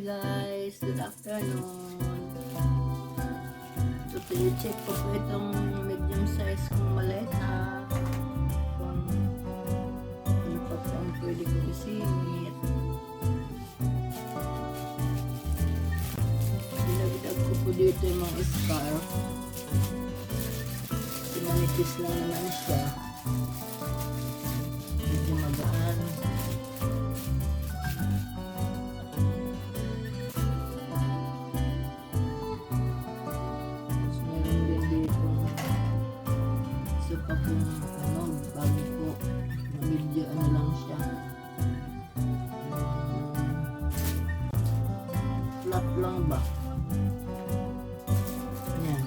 guys, good afternoon. So, check ko po itong medium size kong maleta. Kung ano pa po ang pwede ko isingit. Dinagdag ko po dito yung mga scarf. Pinanipis lang naman siya. Medyo magaan. Bago po na medyo ano lang siya, flat lang ba yan,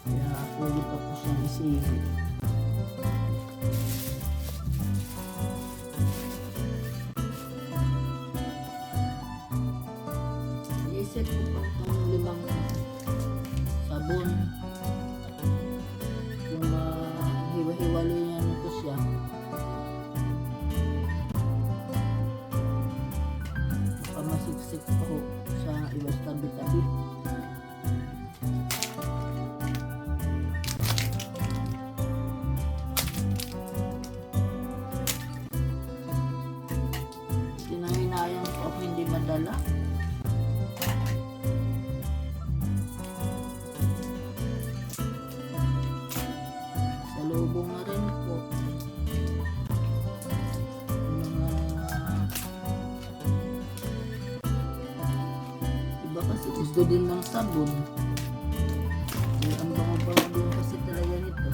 kaya pwede pa po siyang isingit. I-set ko pa itong 5 sabon. Hiwa-hiwalay niyan ko siya. Pamasiksik pa ko sa iwas tabi-tabi. Sinanginayang ko ako hindi madala. Lubong na rin po mga iba kasi gusto din ng sabon. Ang bango-bango din kasi talaga nito.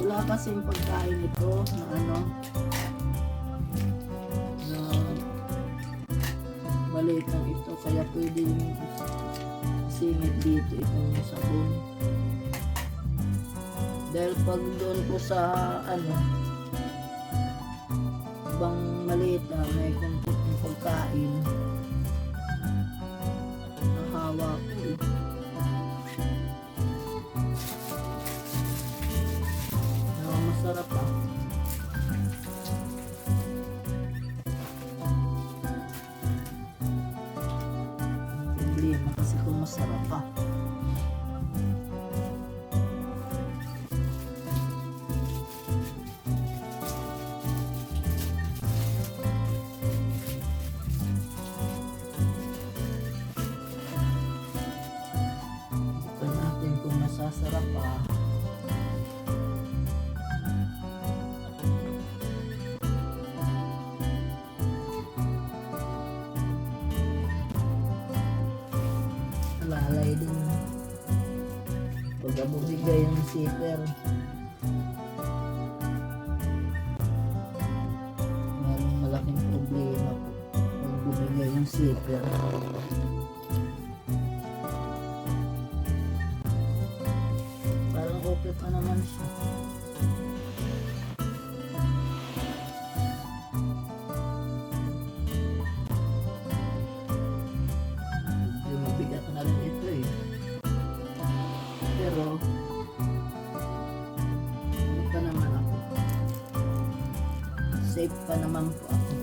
Wala kasing pagkain ito na ano na balitang ito, kaya pwede singit dito itong sabon. Dahil pag doon po sa ano ibang malita may konti ng pagkain, nahawa ko eh. Masarap ah. Problema kasi kung masarap pa. Tignan natin kung masasarap pa. Lalay din pag bumigay ng zipper. Mayroong malaking problema po pag bumigay ng zipper. Parang okay pa naman siya. Pero ano pa naman ako, safe pa naman po ako.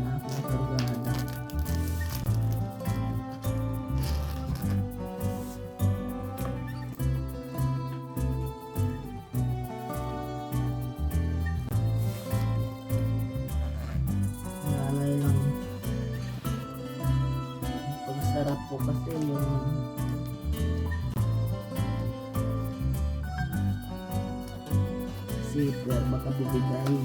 Nakakargada. Nalay lang. Sarap po kasi yung zipper baka bumigay.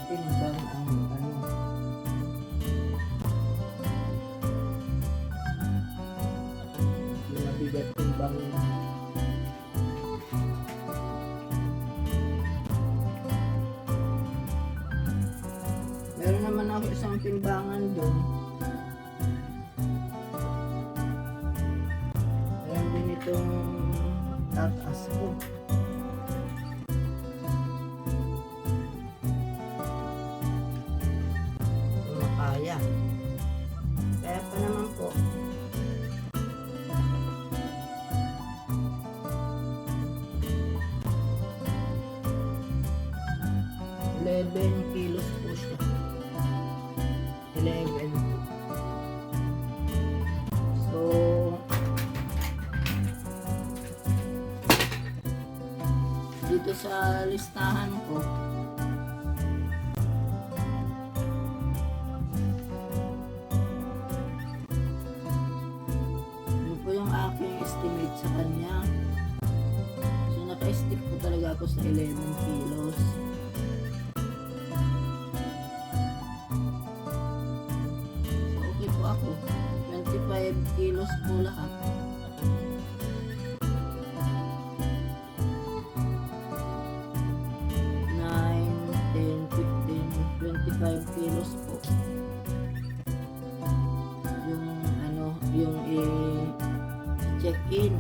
Timbang ang ano isang timbangan doon. Meron din itong tataas ko. Kaya pa naman po. Kilos po siya. 11. So, dito sa listahan ko, yun po yung aking estimate sa kanya. So, naka-stick po talaga ako sa 11 kilos. Ako 25 kilos po lahat. Nine, 10, 15, 25 kilos po. Yung yung i-check-in.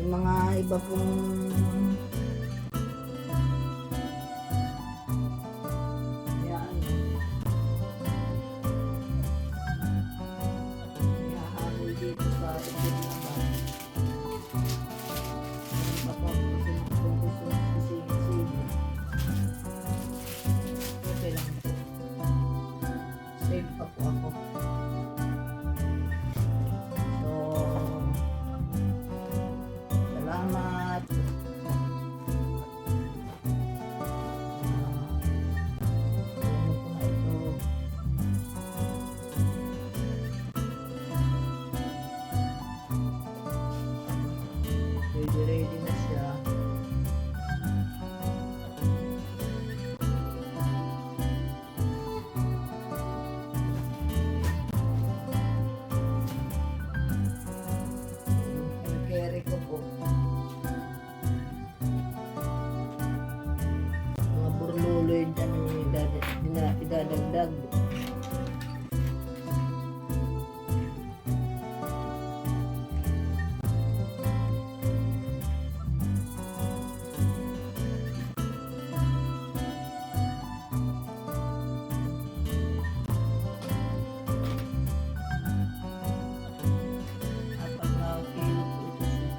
Mga iba pong yan hahabol dito sa ating naman papapasok kung gusto sisingin okay lang po, safe pa po ako. Salamat. Ready na siya. Carry ko po. Burluloy dyan yung idadagdag. Apat na kilo po ito siya.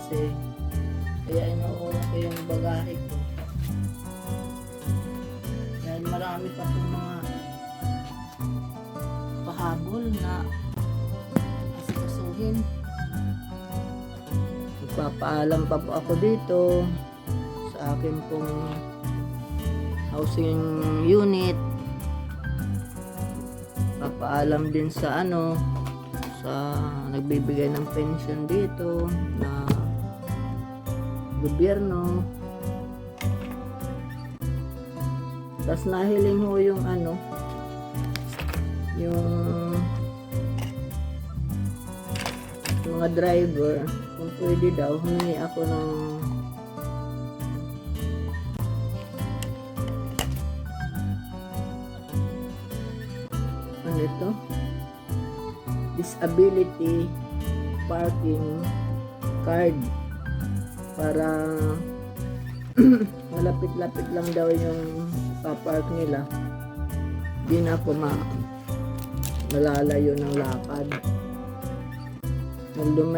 Kasi kaya inuuna ko yung bagahe ko dahil marami pa pong mga pahabol na asikasuhin. Magpapaalam pa po ako dito sa akin pong housing unit. Papaalam din sa sa nagbibigay ng pension dito na gobyerno. Tapos nahiling ho yung yung mga driver kung pwede daw humingi ako ng ito disability parking card para malapit-lapit lang daw yung papark nila, di na ako malalayo ng lakad. Although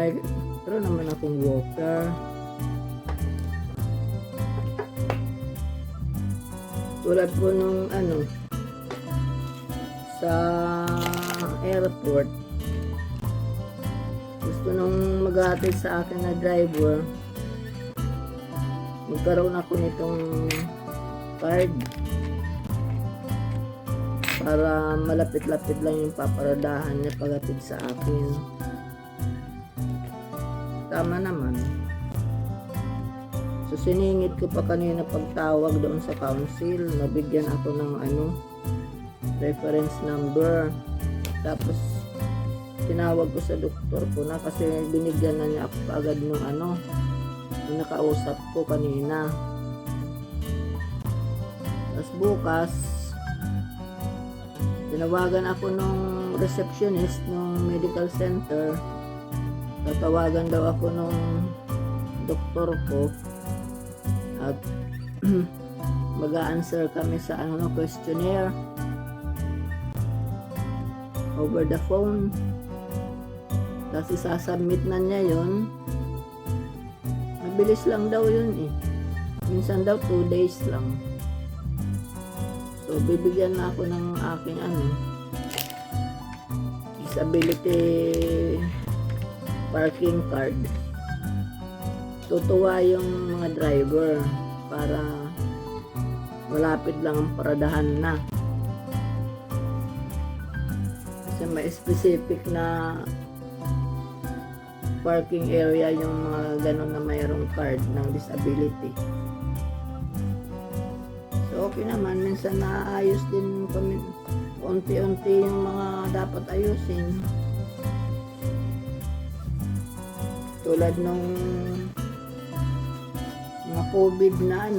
pero naman akong walker, tulad po nung sa airport, gusto nung maghatid sa akin na driver, magkaroon ako nitong card para malapit-lapit lang yung paparadahan niya pagdating sa akin. Tama naman. So siningit ko pa kanina pagtawag doon sa council, nabigyan ako ng reference number. Tapos tinawag ko sa doktor ko na kasi binigyan na niya ako agad nung nung nakausap ko kanina. Tapos bukas tinawagan ako nung receptionist nung medical center. Tatawagan daw ako nung doktor ko at mag-a-answer kami sa questionnaire over the phone. Kasi sasubmit na niya yun. Mabilis lang daw yun eh. Minsan daw 2 days lang. So bibigyan na ako ng aking disability parking card. Tutuwa yung mga driver para malapit lang ang paradahan na. Kasi may specific na parking area yung mga ganun na mayroong card ng disability. So okay naman, minsan naayos din kami unti-unti yung mga dapat ayusin. Tulad nung mga COVID na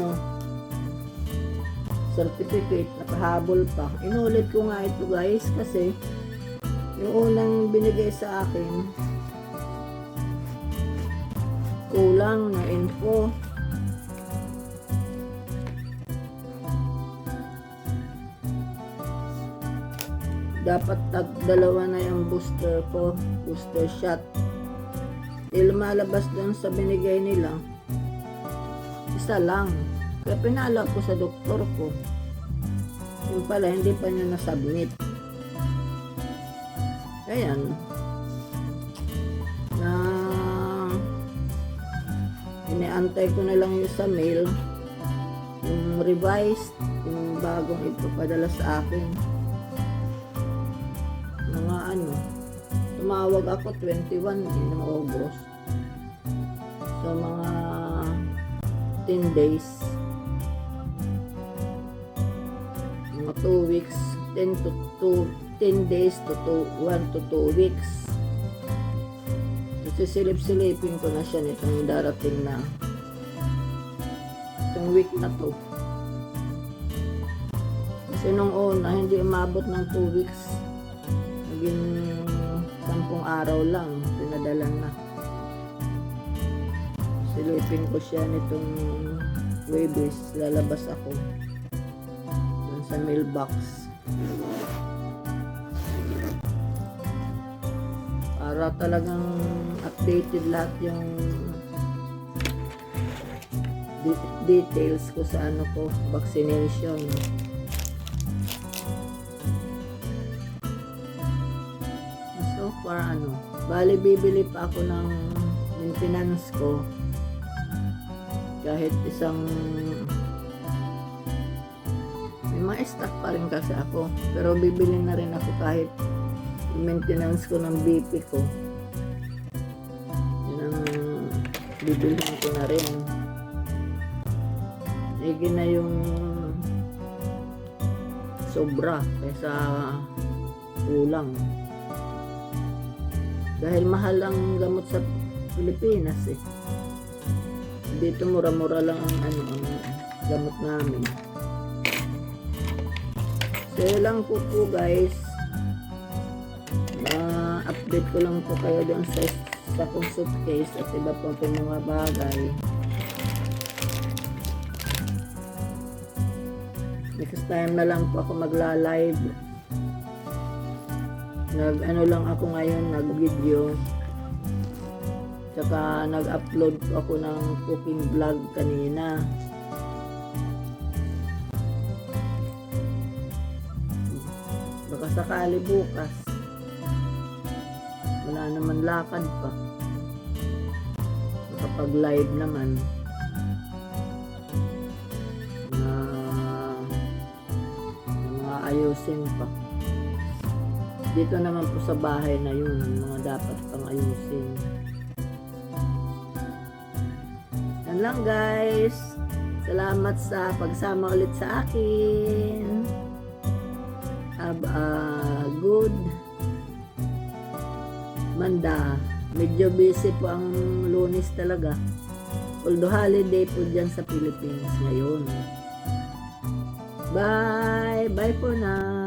certificate, nakahabol pa. Inulit ko nga ito guys kasi yung unang binigay sa akin kulang na info. Dapat dalawa na yung booster ko, booster shot. Lumalabas doon sa binigay nila, isa lang. Kaya pinaalam ko sa doktor ko. Yung pala, hindi pa niya na-submit. Ayan. Na iniantay ko na lang yung sa mail, yung revised, yung bagong ipapadala sa akin. Mga tumawag ako 21 ng August. So mga 10 days, mga 2 weeks, 10 days to 1 to 2 weeks. So sisilip-silipin ko na siya nitong darating na itong week na to. Kasi nung una hindi umabot ng 2 weeks, naging 10 araw lang pinadala na. Silipin ko siya nitong Webes, lalabas ako dun sa mailbox para talagang updated lahat yung details ko sa vaccination. So far bali bibili pa ako ng maintenance ko, kahit may mga stock pa rin kasi ako, pero bibili na rin ako kahit maintenance ko ng BP ko. Yun ang bibilihin ko na rin. Higi na yung sobra kaysa kulang. Dahil mahal ang gamot sa Pilipinas eh. Dito mura-mura lang ang gamot namin. So lang po guys. Update ko lang po kayo doon sa kong suitcase at iba po mga bagay. Next time na lang po ako magla-live. Lang ako ngayon, nag-video. Tsaka nag-upload po ako ng cooking vlog kanina. Baka sakali bukas. Wala naman lakad pa. Makapag-live naman. ayusin pa. Dito naman po sa bahay na yun, mga dapat pang ayusin. Yan lang guys. Salamat sa pagsama ulit sa akin. Have a good Manda. Medyo busy po ang Lunes talaga. Although holiday po dyan sa Philippines ngayon. Bye! Bye for now!